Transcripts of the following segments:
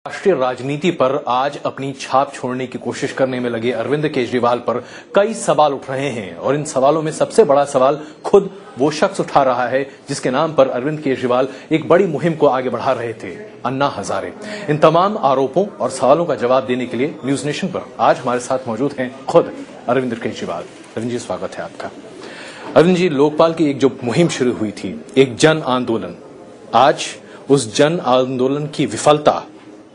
राष्ट्रीय राजनीति पर आज अपनी छाप छोड़ने की कोशिश करने में लगे अरविंद केजरीवाल पर कई सवाल उठ रहे हैं और इन सवालों में सबसे बड़ा सवाल खुद वो शख्स उठा रहा है जिसके नाम पर अरविंद केजरीवाल एक बड़ी मुहिम को आगे बढ़ा रहे थे, अन्ना हजारे। इन तमाम आरोपों और सवालों का जवाब देने के लिए न्यूज नेशन पर आज हमारे साथ मौजूद हैं खुद अरविंद केजरीवाल। अरविंद जी, स्वागत है आपका। अरविंद जी, लोकपाल की एक जो मुहिम शुरू हुई थी, एक जन आंदोलन, आज उस जन आंदोलन की विफलता,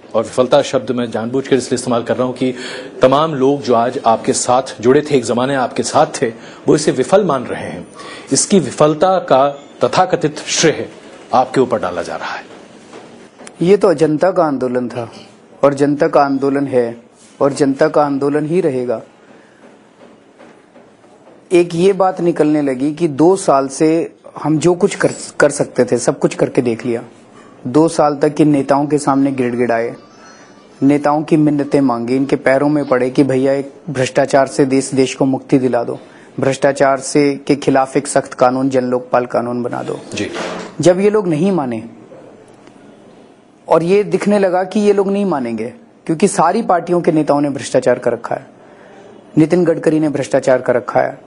और विफलता शब्द मैं जानबूझकर इसलिए इस्तेमाल कर रहा हूं कि तमाम लोग जो आज आपके साथ जुड़े थे, एक जमाने आपके साथ थे, वो इसे विफल मान रहे हैं। इसकी विफलता का तथाकथित श्रेय आपके ऊपर डाला जा रहा है। ये तो जनता का आंदोलन था और जनता का आंदोलन है और जनता का आंदोलन ही रहेगा। एक ये बात निकलने लगी कि 2 साल से हम जो कुछ कर सकते थे सब कुछ करके देख लिया। 2 साल तक इन नेताओं के सामने गिड़गिड़ाए, नेताओं की मिन्नतें मांगी, इनके पैरों में पड़े कि भैया एक भ्रष्टाचार से देश को मुक्ति दिला दो, भ्रष्टाचार से के खिलाफ एक सख्त कानून, जन लोकपाल कानून बना दो जी। जब ये लोग नहीं माने और ये दिखने लगा कि ये लोग नहीं मानेंगे क्योंकि सारी पार्टियों के नेताओं ने भ्रष्टाचार कर रखा है, नितिन गडकरी ने भ्रष्टाचार कर रखा है,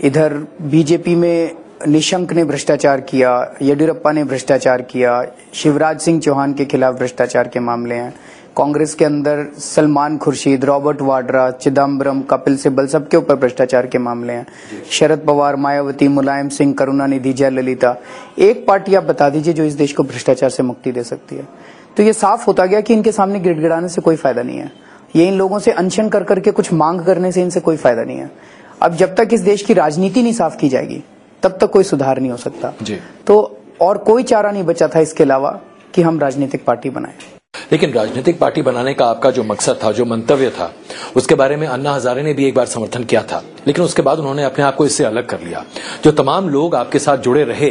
इधर बीजेपी में निशंक ने भ्रष्टाचार किया, येडियुरप्पा ने भ्रष्टाचार किया, शिवराज सिंह चौहान के खिलाफ भ्रष्टाचार के मामले हैं, कांग्रेस के अंदर सलमान खुर्शीद, रॉबर्ट वाड्रा, चिदम्बरम, कपिल सिब्बल, सबके ऊपर भ्रष्टाचार के मामले हैं, शरद पवार, मायावती, मुलायम सिंह, करुणानिधि, जयललिता। एक पार्टी आप बता दीजिए जो इस देश को भ्रष्टाचार से मुक्ति दे सकती है। तो ये साफ होता गया कि इनके सामने गिड़गिड़ाने से कोई फायदा नहीं है। ये इन लोगों से अनशन कर करके कुछ मांग करने से इनसे कोई फायदा नहीं है। अब जब तक इस देश की राजनीति नहीं साफ की जाएगी तब तक कोई सुधार नहीं हो सकता जी। तो और कोई चारा नहीं बचा था इसके अलावा कि हम राजनीतिक पार्टी बनाएं। लेकिन राजनीतिक पार्टी बनाने का आपका जो मकसद था, जो मंतव्य था, उसके बारे में अन्ना हजारे ने भी एक बार समर्थन किया था, लेकिन उसके बाद उन्होंने अपने आप को इससे अलग कर लिया। जो तमाम लोग आपके साथ जुड़े रहे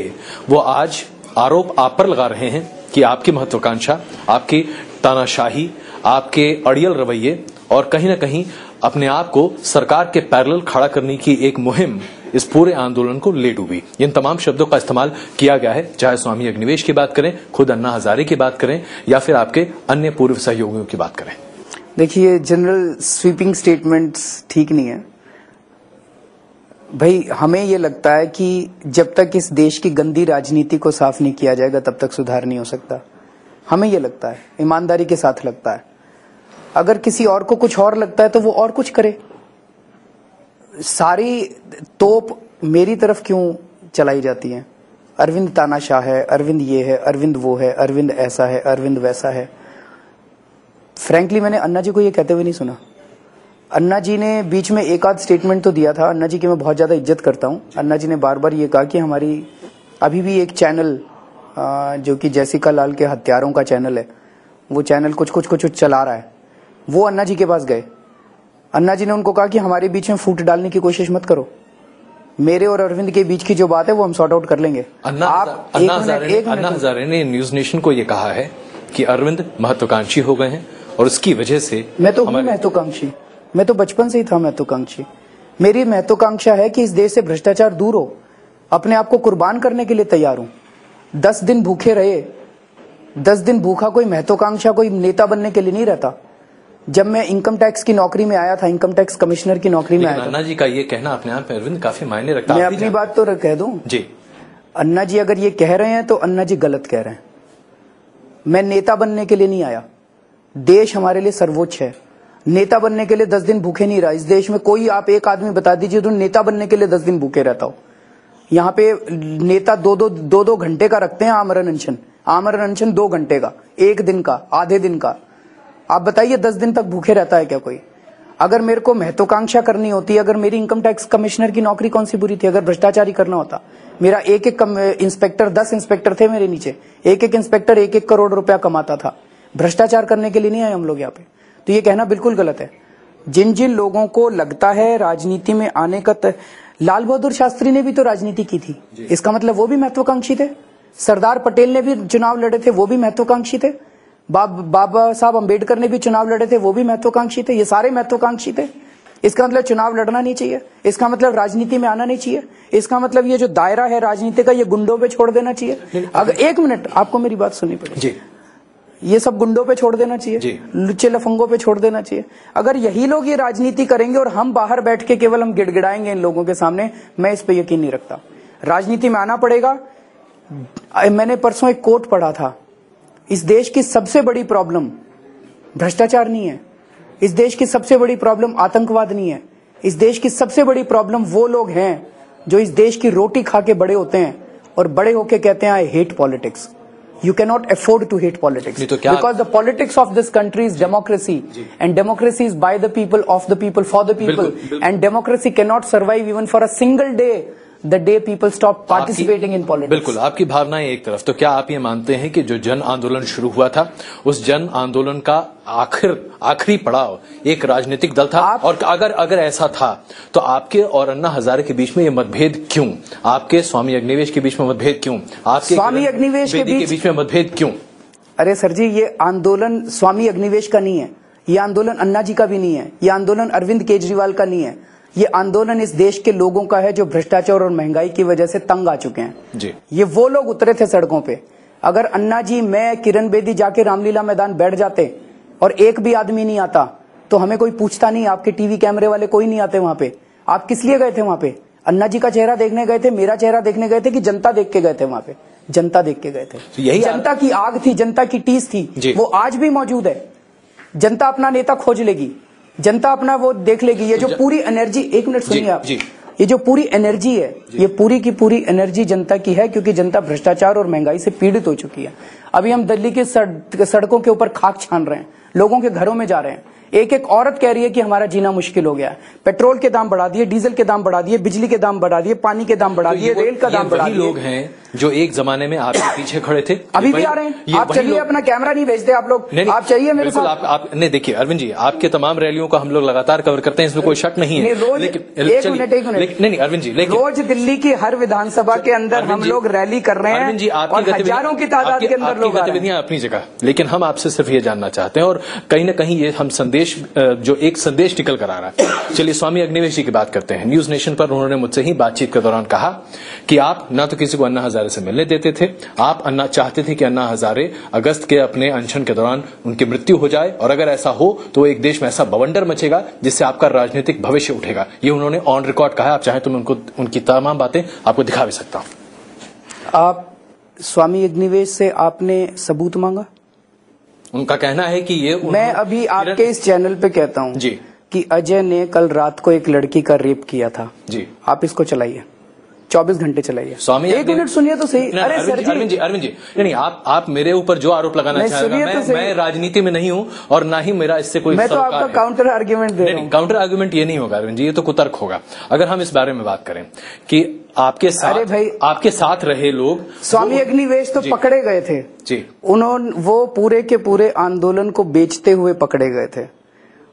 वो आज आरोप आप पर लगा रहे हैं कि आपकी महत्वाकांक्षा, आपकी तानाशाही, आपके अड़ियल रवैये और कहीं ना कहीं अपने आप को सरकार के पैरेलल खड़ा करने की एक मुहिम इस पूरे आंदोलन को ले डूबी। इन तमाम शब्दों का इस्तेमाल किया गया है, चाहे स्वामी अग्निवेश की बात करें, खुद अन्ना हजारे की बात करें या फिर आपके अन्य पूर्व सहयोगियों की बात करें। देखिए, जनरल स्वीपिंग स्टेटमेंट्स ठीक नहीं है भाई। हमें ये लगता है कि जब तक इस देश की गंदी राजनीति को साफ नहीं किया जाएगा तब तक सुधार नहीं हो सकता। हमें ये लगता है, ईमानदारी के साथ लगता है। अगर किसी और को कुछ और लगता है तो वो और कुछ करे। सारी तोप मेरी तरफ क्यों चलाई जाती है? अरविंद तानाशाह है, अरविंद ये है, अरविंद वो है, अरविंद ऐसा है, अरविंद वैसा है। फ्रैंकली मैंने अन्ना जी को ये कहते हुए नहीं सुना। अन्ना जी ने बीच में एक आध स्टेटमेंट तो दिया था। अन्ना जी की मैं बहुत ज्यादा इज्जत करता हूं। अन्ना जी ने बार बार ये कहा कि हमारी अभी भी एक चैनल जो कि जैसिका लाल के हत्यारों का चैनल है, वो चैनल कुछ चला रहा है। वो अन्ना जी के पास गए। अन्ना जी ने उनको कहा कि हमारे बीच में फूट डालने की कोशिश मत करो, मेरे और अरविंद के बीच की जो बात है वो हम सॉर्ट आउट कर लेंगे। अन्ना हजारे ने न्यूज नेशन को ये कहा है कि अरविंद महत्वाकांक्षी हो गए हैं और उसकी वजह से मैं तो हूं महत्वाकांक्षी। मैं तो बचपन से ही था महत्वाकांक्षी। मेरी महत्वाकांक्षा है कि इस देश से भ्रष्टाचार दूर हो। अपने आप को कुर्बान करने के लिए तैयार हूं। 10 दिन भूखे रहे। 10 दिन भूखा कोई महत्वाकांक्षा, कोई नेता बनने के लिए नहीं रहता। जब मैं इनकम टैक्स की नौकरी में आया था, इनकम टैक्स कमिश्नर की नौकरी में आया था। अन्ना जी का ये कहना अपने आप में अरविंद काफी मायने रखता है। मैं अपनी बात तो कह दूं जी। अन्ना जी अगर ये कह रहे हैं तो अन्ना जी गलत कह रहे हैं। मैं नेता बनने के लिए नहीं आया। देश हमारे लिए सर्वोच्च है। नेता बनने के लिए 10 दिन भूखे नहीं रहा। इस देश में कोई आप एक आदमी बता दीजिए जो नेता बनने के लिए 10 दिन भूखे रहता हो। यहाँ पे नेता दो घंटे का रखते हैं आमरण अनशन। आमरण अनशन 2 घंटे का, 1 दिन का, आधे दिन का। आप बताइए 10 दिन तक भूखे रहता है क्या कोई? अगर मेरे को महत्वाकांक्षा करनी होती, अगर मेरी इनकम टैक्स कमिश्नर की नौकरी कौन सी बुरी थी? अगर भ्रष्टाचारी करना होता, मेरा एक इंस्पेक्टर, 10 इंस्पेक्टर थे मेरे नीचे, एक इंस्पेक्टर 1 करोड़ रुपया कमाता था। भ्रष्टाचार करने के लिए नहीं आए हम लोग यहाँ पे। तो ये कहना बिल्कुल गलत है। जिन जिन लोगों को लगता है राजनीति में आने का लाल बहादुर शास्त्री ने भी तो राजनीति की थी, इसका मतलब वो भी महत्वाकांक्षी थे। सरदार पटेल ने भी चुनाव लड़े थे, वो भी महत्वाकांक्षी थे। बाबा साहब अंबेडकर ने भी चुनाव लड़े थे, वो भी महत्वाकांक्षी थे। ये सारे महत्वाकांक्षी थे। इसका मतलब चुनाव लड़ना नहीं चाहिए, इसका मतलब राजनीति में आना नहीं चाहिए, इसका मतलब ये जो दायरा है राजनीति का ये गुंडों पे छोड़ देना चाहिए। अगर 1 मिनट आपको मेरी बात सुननी पड़ेगी। ये सब गुंडों पे छोड़ देना चाहिए, लुच्चे लफंगों पे छोड़ देना चाहिए। अगर यही लोग ये राजनीति करेंगे और हम बाहर बैठ के केवल हम गिड़गिड़ाएंगे इन लोगों के सामने, मैं इस पे यकीन नहीं रखता। राजनीति में आना पड़ेगा। मैंने परसों एक कोट पढ़ा था, इस देश की सबसे बड़ी प्रॉब्लम भ्रष्टाचार नहीं है, इस देश की सबसे बड़ी प्रॉब्लम आतंकवाद नहीं है, इस देश की सबसे बड़ी प्रॉब्लम वो लोग हैं जो इस देश की रोटी खा के बड़े होते हैं और बड़े होके कहते हैं I hate politics. You cannot afford to hate politics because the politics of this country is democracy and democracy is by the people, of the people, for the people, and democracy cannot survive even for a single day the day people stop participating in politics. बिल्कुल, आपकी भावनाएं एक तरफ, तो क्या आप ये मानते हैं कि जो जन आंदोलन शुरू हुआ था उस जन आंदोलन का आखिरी पड़ाव एक राजनीतिक दल था? और अगर ऐसा था तो आपके और अन्ना हजारे के बीच में ये मतभेद क्यों? आपके स्वामी अग्निवेश के बीच में मतभेद क्यों? आपके स्वामी अग्निवेश के बीच में मतभेद क्यों? अरे सर जी, ये आंदोलन स्वामी अग्निवेश का नहीं है, ये आंदोलन अन्ना जी का भी नहीं है, ये आंदोलन अरविंद केजरीवाल का नहीं है, ये आंदोलन इस देश के लोगों का है जो भ्रष्टाचार और महंगाई की वजह से तंग आ चुके हैं जी। ये वो लोग उतरे थे सड़कों पे। अगर अन्ना जी, मैं, किरण बेदी जाके रामलीला मैदान बैठ जाते और एक भी आदमी नहीं आता तो हमें कोई पूछता नहीं, आपके टीवी कैमरे वाले कोई नहीं आते वहां पे। आप किस लिए गए थे वहां पे? अन्ना जी का चेहरा देखने गए थे, मेरा चेहरा देखने गए थे कि जनता देख के गए थे? वहां पे जनता देख के गए थे। तो यही जनता की आग थी, जनता की टीस थी, वो आज भी मौजूद है। जनता अपना नेता खोज लेगी, जनता अपना वो देख लेगी। ये जो पूरी एनर्जी, एक मिनट सुनिए आप, ये जो पूरी एनर्जी है, ये पूरी की पूरी एनर्जी जनता की है, क्योंकि जनता भ्रष्टाचार और महंगाई से पीड़ित हो चुकी है। अभी हम दिल्ली की सड़कों के ऊपर खाक छान रहे हैं, लोगों के घरों में जा रहे हैं। एक एक औरत कह रही है कि हमारा जीना मुश्किल हो गया है। पेट्रोल के दाम बढ़ा दिए, डीजल के दाम बढ़ा दिए, बिजली के दाम बढ़ा दिए, पानी के दाम बढ़ा दिए, रेल का दाम बढ़ा दिए। लोग हैं जो एक जमाने में आपके पीछे खड़े थे, अभी भी आ रहे हैं। आप चलिए, अपना कैमरा नहीं भेजते आप लोग, आप चाहिए मेरे साथ। आप नहीं, देखिए अरविंद जी, आपके तमाम रैलियों को हम लोग लगातार कवर करते हैं, इसमें कोई शक नहीं है। रोज एक मिनट नहीं अरविंद जी, रोज दिल्ली की हर विधानसभा के अंदर हम लोग रैली कर रहे हैं। अरविंद जी, आपकी हजारों की तादाद के अंदर लोग गतिविधियां अपनी जगह, लेकिन हम आपसे सिर्फ ये जानना चाहते हैं और कहीं ना कहीं ये हम संदेश, जो एक संदेश निकल कर आ रहा है। चलिए स्वामी अग्निवेश जी की बात करते हैं। न्यूज नेशन पर उन्होंने मुझसे ही बातचीत के दौरान कहा कि आप ना तो किसी को अन्ना हजारे से मिलने देते थे, आप अन्ना चाहते थे कि अन्ना हजारे अगस्त के अपने अनशन के दौरान उनकी मृत्यु हो जाए, और अगर ऐसा हो तो एक देश में ऐसा बवंडर मचेगा जिससे आपका राजनीतिक भविष्य उठेगा। ये उन्होंने ऑन रिकॉर्ड कहा। आप चाहें तो मैं उनको उनकी तमाम बातें आपको दिखा भी सकता हूं। आप स्वामी अग्निवेश से आपने सबूत मांगा? उनका कहना है कि ये मैं अभी आपके इस चैनल पे कहता हूं जी कि अजय ने कल रात को एक लड़की का रेप किया था जी। आप इसको चलाइए, 24 घंटे चलाइए। स्वामी, एक मिनट सुनिए तो सही। अरे सर जी, अरविंद जी, नहीं, आप मेरे ऊपर जो आरोप लगाना चाह रहे हैं, मैं राजनीति में नहीं हूं और ना ही मेरा इससे कोई, मैं तो आपका काउंटर आर्ग्यूमेंट दे रहा हूं। काउंटर आर्ग्यूमेंट ये नहीं होगा अरविंद जी, ये तो कुतर्क होगा। अगर हम इस बारे में बात करें कि आपके साथ, अरे भाई, आपके साथ रहे लोग, स्वामी अग्निवेश तो पकड़े गए थे जी, उन्होंने वो पूरे के पूरे आंदोलन को बेचते हुए पकड़े गए थे।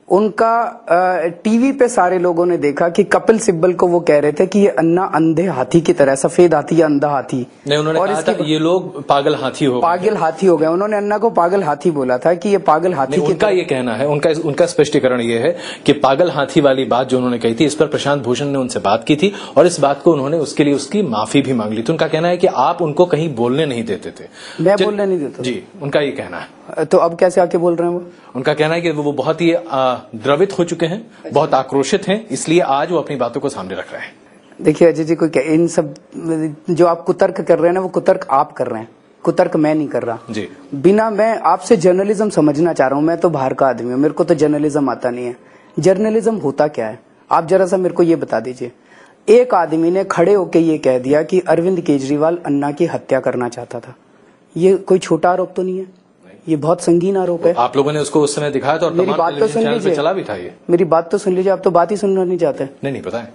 उनका टीवी पे सारे लोगों ने देखा कि कपिल सिब्बल को वो कह रहे थे कि ये अन्ना अंधे हाथी की तरह, सफेद हाथी या अंधा हाथी। नहीं, उन्होंने कहा था ये लोग पागल हाथी हो गए। उन्होंने अन्ना को पागल हाथी बोला था कि ये पागल हाथी की उनका ये कहना है, उनका स्पष्टीकरण ये है कि पागल हाथी वाली बात जो उन्होंने कही थी, इस पर प्रशांत भूषण ने उनसे बात की थी और इस बात को उन्होंने उसके लिए उसकी माफी भी मांग ली थी। उनका कहना है कि आप उनको कहीं बोलने नहीं देते थे। मैं बोलने नहीं देता जी, उनका ये कहना है। तो अब कैसे आके बोल रहे हैं वो? उनका कहना है कि वो बहुत ही द्रवित हो चुके हैं, बहुत आक्रोशित हैं, इसलिए आज वो अपनी बातों को सामने रख रहे हैं। देखिए अजय जी, कोई इन सब जो आप कुतर्क कर रहे हैं ना, वो कुतर्क आप कर रहे हैं, कुतर्क मैं नहीं कर रहा जी। बिना, मैं आपसे जर्नलिज्म समझना चाह रहा हूं। मैं तो बाहर का आदमी हूं, मेरे को तो जर्नलिज्म आता नहीं है। जर्नलिज्म होता क्या है आप जरा सा मेरे को ये बता दीजिए। एक आदमी ने खड़े होकर ये कह दिया कि अरविंद केजरीवाल अन्ना की हत्या करना चाहता था। ये कोई छोटा आरोप तो नहीं है, ये बहुत संगीन आरोप है। आप लोगों ने उसको उस समय दिखाया था और मेरी बात तो सुन लीजिए, चला भी था ये। मेरी बात तो सुन लीजिए, आप तो बात ही सुनना नहीं चाहते। नहीं पता है।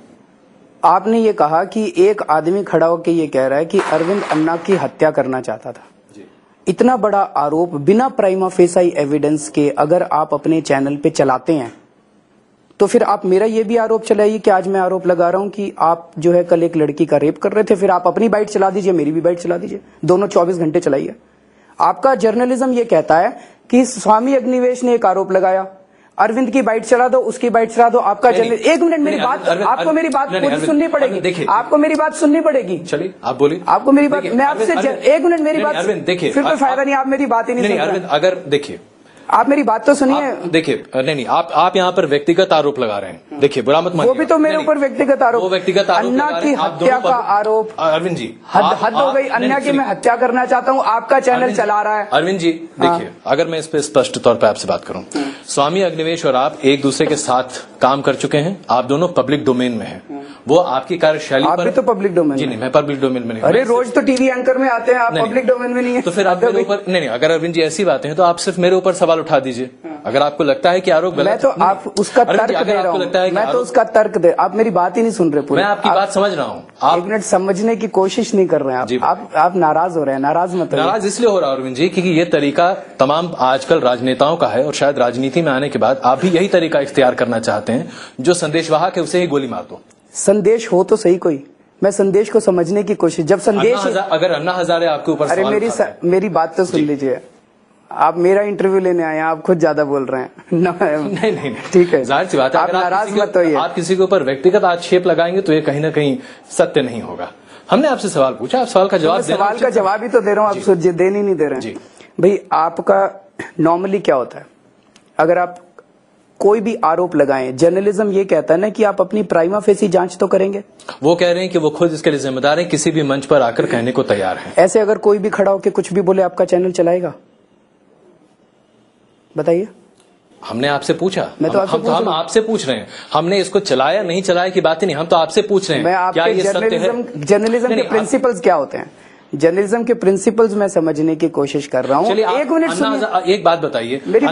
आपने ये कहा कि एक आदमी खड़ा होकर ये कह रहा है कि अरविंद अन्ना की हत्या करना चाहता था जी। इतना बड़ा आरोप बिना प्राइमा फेसाई एविडेंस के अगर आप अपने चैनल पे चलाते हैं तो फिर आप मेरा ये भी आरोप चलाइए कि आज मैं आरोप लगा रहा हूं कि आप जो है कल एक लड़की का रेप कर रहे थे। फिर आप अपनी बाइट चला दीजिए, मेरी भी बाइट चला दीजिए, दोनों 24 घंटे चलाइए। आपका जर्नलिज्म ये कहता है कि स्वामी अग्निवेश ने एक आरोप लगाया, अरविंद की बाइट चला दो, उसकी बाइट चला दो, आपका चैनल। एक मिनट, मेरी बात, आपको मेरी बात सुननी पड़ेगी, आपको मेरी बात सुननी पड़ेगी। चलिए आप बोलिए, आपको मेरी बात, मैं आपसे एक मिनट मेरी बात, अरविंद देखिए, फिर कोई फायदा नहीं, आप मेरी बात ही नहीं सुन रहे। अरविंद अगर देखिए, आप मेरी बात तो सुनिए। देखिए नहीं, आप यहाँ पर व्यक्तिगत आरोप लगा रहे हैं। देखिए बुरा मत मानिए, वो भी तो मेरे ऊपर व्यक्तिगत आरोप, वो व्यक्तिगत आरोप, अन्ना की हत्या का आरोप। अरविंद जी हद हो गई, अन्ना की मैं हत्या करना चाहता हूँ, आपका चैनल चला रहा है। अरविंद जी देखिए, अगर मैं इस पे स्पष्ट तौर पर आपसे बात करूं, स्वामी अग्निवेश और आप एक दूसरे के साथ काम कर चुके हैं, आप दोनों पब्लिक डोमेन में हैं। वो आपकी कार्यशैली पर, आप भी तो पब्लिक डोमेन जी नहीं, मैं पब्लिक डोमेन में नहीं। अरे रोज तो टीवी एंकर में आते हैं, आप पब्लिक डोमेन में नहीं है, तो फिर आप मेरे ऊपर नहीं, अगर अरविंद जी ऐसी बातें हैं तो आप सिर्फ मेरे ऊपर सवाल उठा दीजिए। अगर आपको लगता है कि आरोप गलत, मैं तो आप उसका तर्क दे रहा हूँ, मैं तो उसका तर्क दे, आप मेरी बात ही नहीं सुन रहे पूरी। मैं आपकी बात समझ रहा हूँ, आप एक मिनट समझने की कोशिश नहीं कर रहे हैं आप नाराज हो रहे हैं। नाराज मत, नाराज इसलिए हो रहा है अरविंद जी क्योंकि ये तरीका तमाम आजकल राजनेताओं का है, और शायद राजनीति में आने के बाद आप भी यही तरीका इख्तियार करना चाहते हैं, जो संदेशवाहक है उसे ही गोली मार दो। संदेश हो तो सही कोई, मैं संदेश को समझने की कोशिश, जब संदेश अगर अन्ना हजारे आपके ऊपर, अरे मेरी बात तो सुन लीजिए, आप मेरा इंटरव्यू लेने आए हैं, आप खुद ज्यादा बोल रहे हैं। नहीं ठीक है, जाहिर सी बात है, आप नाराज मत होइए। आप किसी के ऊपर व्यक्तिगत आक्षेप लगाएंगे तो ये कहीं ना कहीं सत्य नहीं होगा। हमने आपसे सवाल पूछा, आप सवाल का जवाब दे रहे हैं। सवाल का जवाब ही तो दे रहा हूँ, आप देने नहीं दे रहे हैं। भाई आपका नॉर्मली क्या होता है, अगर आप कोई भी आरोप लगाएं, जर्नलिज्म ये कहता है ना कि आप अपनी प्राइमा फेसी जांच तो करेंगे। वो कह रहे हैं कि वो खुद इसके लिए जिम्मेदार हैं, किसी भी मंच पर आकर कहने को तैयार हैं। ऐसे अगर कोई भी खड़ा होकर कुछ भी बोले, आपका चैनल चलाएगा? बताइए। हमने आपसे पूछा, मैं तो हम आपसे पूछ रहे हैं, हमने इसको चलाया नहीं चलाया की बात ही नहीं, हम तो आपसे पूछ रहे हैं क्या ये सत्य है? जर्नलिज्म के प्रिंसिपल्स क्या होते हैं, जर्नलिज्म के प्रिंसिपल्स मैं समझने की कोशिश कर रहा हूँ। एक मिनट सुनिए, एक बात बताइए, मेरी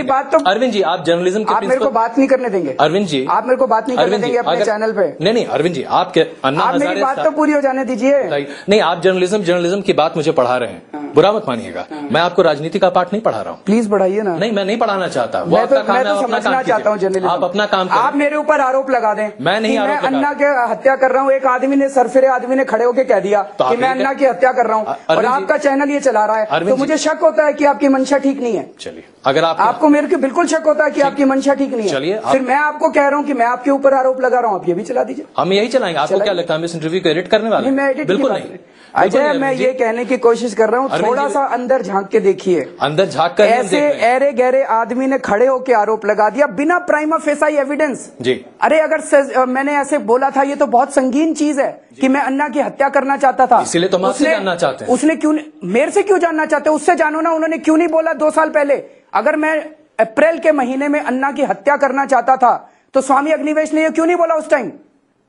बात तो अरविंद जी, आप जर्नलिज्म के आप मेरे को बात नहीं करने देंगे। अरविंद जी आप मेरे को बात नहीं करने देंगे अपने चैनल पे। नहीं अरविंद जी, आपके आप मेरी बात तो पूरी हो जाने दीजिए। नहीं, आप जर्नलिज्म की बात मुझे पढ़ा रहे हैं, बुरा मत मानिएगा, मैं आपको राजनीति का पाठ नहीं पढ़ा रहा हूँ। प्लीज पढ़ाइए ना। नहीं, मैं नहीं पढ़ाना चाहता, मैं तो समझना चाहता हूँ जर्नलिज्म। आप अपना काम, आप मेरे ऊपर आरोप लगा दें। मैं नहीं, मैं अन्ना की हत्या कर रहा हूँ, एक आदमी ने, सरफिरे आदमी ने खड़े होकर कह दिया कि मैं अन्ना की हत्या कर रहा हूँ, और आपका चैनल ये चला रहा है, तो मुझे शक होता है कि आपकी मंशा ठीक नहीं है। चलिए, अगर आपको मेरे को बिल्कुल शक होता है कि आपकी मंशा ठीक नहीं है, चलिए फिर मैं आपको कह रहा हूँ कि मैं आपके ऊपर आरोप लगा रहा हूँ, आप ये भी चला दीजिए। हम यही चलाएंगे। आपको क्या लगता है हम इस इंटरव्यू को एडिट करने वाले? बिल्कुल नहीं अजय, मैं ये कहने की कोशिश कर रहा हूँ, थोड़ा सा अंदर झांक के देखिए। अंदर झांक कर ऐसे ऐरे गहरे आदमी ने खड़े होकर आरोप लगा दिया बिना प्राइमा फेसाई एविडेंस। जी, अरे अगर मैंने ऐसे बोला था, ये तो बहुत संगीन चीज है कि मैं अन्ना की हत्या करना चाहता था, इसलिए तो हम आपसे जानना चाहते हैं। उसने क्यों, मेरे से क्यों जानना चाहते? उससे जानो ना, उन्होंने क्यों नहीं बोला 2 साल पहले? अगर मैं अप्रैल के महीने में अन्ना की हत्या करना चाहता था तो स्वामी अग्निवेश ने ये क्यों नहीं बोला उस टाइम?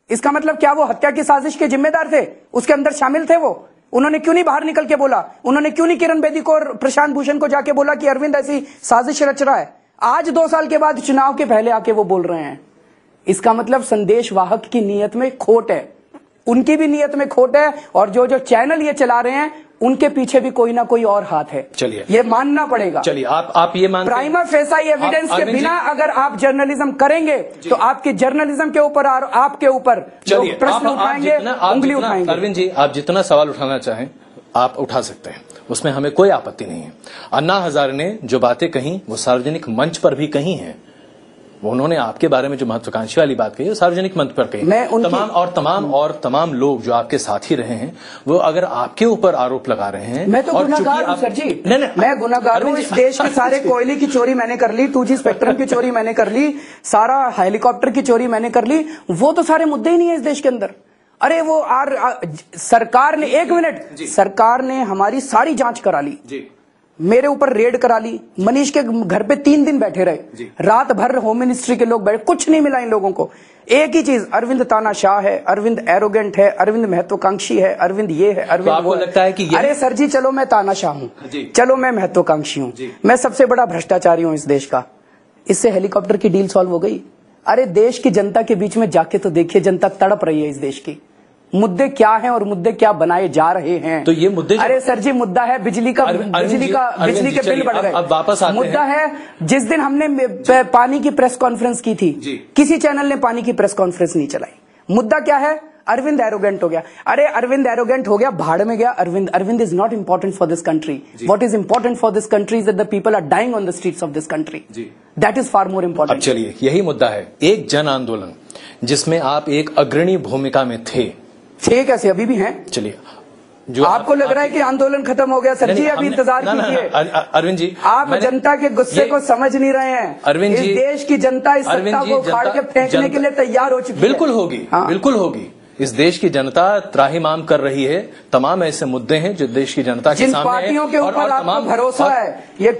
इसका मतलब क्या वो हत्या की साजिश के जिम्मेदार थे, उसके अंदर शामिल थे वो? उन्होंने क्यों नहीं बाहर निकल के बोला? उन्होंने क्यों नहीं किरण बेदी को और प्रशांत भूषण को जाके बोला कि अरविंद ऐसी साजिश रच रहा है? आज 2 साल के बाद, चुनाव के पहले आके वो बोल रहे हैं। इसका मतलब संदेश वाहक की नीयत में खोट है, उनकी भी नीयत में खोट है, और जो चैनल ये चला रहे हैं उनके पीछे भी कोई ना कोई और हाथ है। चलिए, ये मानना पड़ेगा। चलिए, आप ये मानते हैं? प्राइमा फेसाई एविडेंस के बिना अगर आप जर्नलिज्म करेंगे तो आपके जर्नलिज्म के ऊपर आपके ऊपर प्रश्न उठाएंगे, उंगली उठाएंगे। अरविंद जी, आप जितना सवाल उठाना चाहें आप उठा सकते हैं, उसमें हमें कोई आपत्ति नहीं है। अन्ना हजारे ने जो बातें कही वो सार्वजनिक मंच पर भी कही हैं, उन्होंने आपके बारे में जो महत्वाकांक्षी वाली बात कही, सार्वजनिक मंच पर कही। तमाम लोग जो आपके साथी रहे हैं, वो अगर आपके ऊपर आरोप लगा रहे हैं, मैं तो गुनाहगार हूं सर जी। मैं गुनाहगार हूं। इस देश के सारे कोयले की चोरी मैंने कर ली, 2G स्पेक्ट्रम की चोरी मैंने कर ली, सारा हेलीकॉप्टर की चोरी मैंने कर ली, वो तो सारे मुद्दे ही नहीं है इस देश के अंदर। अरे वो सरकार ने, एक मिनट, सरकार ने हमारी सारी जांच करा ली, मेरे ऊपर रेड करा ली, मनीष के घर पे 3 दिन बैठे रहे, रात भर होम मिनिस्ट्री के लोग बैठे, कुछ नहीं मिला इन लोगों को। एक ही चीज, अरविंद तानाशाह है, अरविंद एरोगेंट है, अरविंद महत्वाकांक्षी है, अरविंद ये है, अरविंद तो वो लगता है कि अरे सर जी, चलो मैं तानाशाह हूं, चलो मैं महत्वाकांक्षी हूं, मैं सबसे बड़ा भ्रष्टाचारी हूं इस देश का, इससे हेलीकॉप्टर की डील सॉल्व हो गई? अरे देश की जनता के बीच में जाके तो देखिए, जनता तड़प रही है इस देश की। मुद्दे क्या हैं और मुद्दे क्या बनाए जा रहे हैं? तो ये मुद्दे, अरे सर जी, मुद्दा है बिजली के बिल बढ़ गए। अब वापस आते हैं। मुद्दा है जिस दिन हमने पानी की प्रेस कॉन्फ्रेंस की थी, किसी चैनल ने पानी की प्रेस कॉन्फ्रेंस नहीं चलाई। मुद्दा क्या है? अरविंद एरोगेंट हो गया। अरे अरविंद एरोगेंट हो गया, भाड़ में गया Arvind is not important for this country. What is important for this country is that the people are dying on the streets of this country. That is far more अब इंपॉर्टेंट। चलिए, यही मुद्दा है, एक जन आंदोलन जिसमें आप एक अग्रणी भूमिका में थे कैसे, अभी भी हैं? चलिए, जो आपको लग रहा है कि आंदोलन खत्म हो गया? सर जी अभी इंतजार कीजिए। अरविंद जी, आप जनता के गुस्से को समझ नहीं रहे हैं। अरविंद जी, इस देश की जनता इस सत्ता को उखाड़ के फेंकने के लिए तैयार हो चुकी है। बिल्कुल होगी, बिल्कुल होगी। इस देश की जनता त्राहिमाम कर रही है। तमाम ऐसे मुद्दे हैं जो देश की जनता के सामने जिन पार्टियों के ऊपर आपको भरोसा है, ये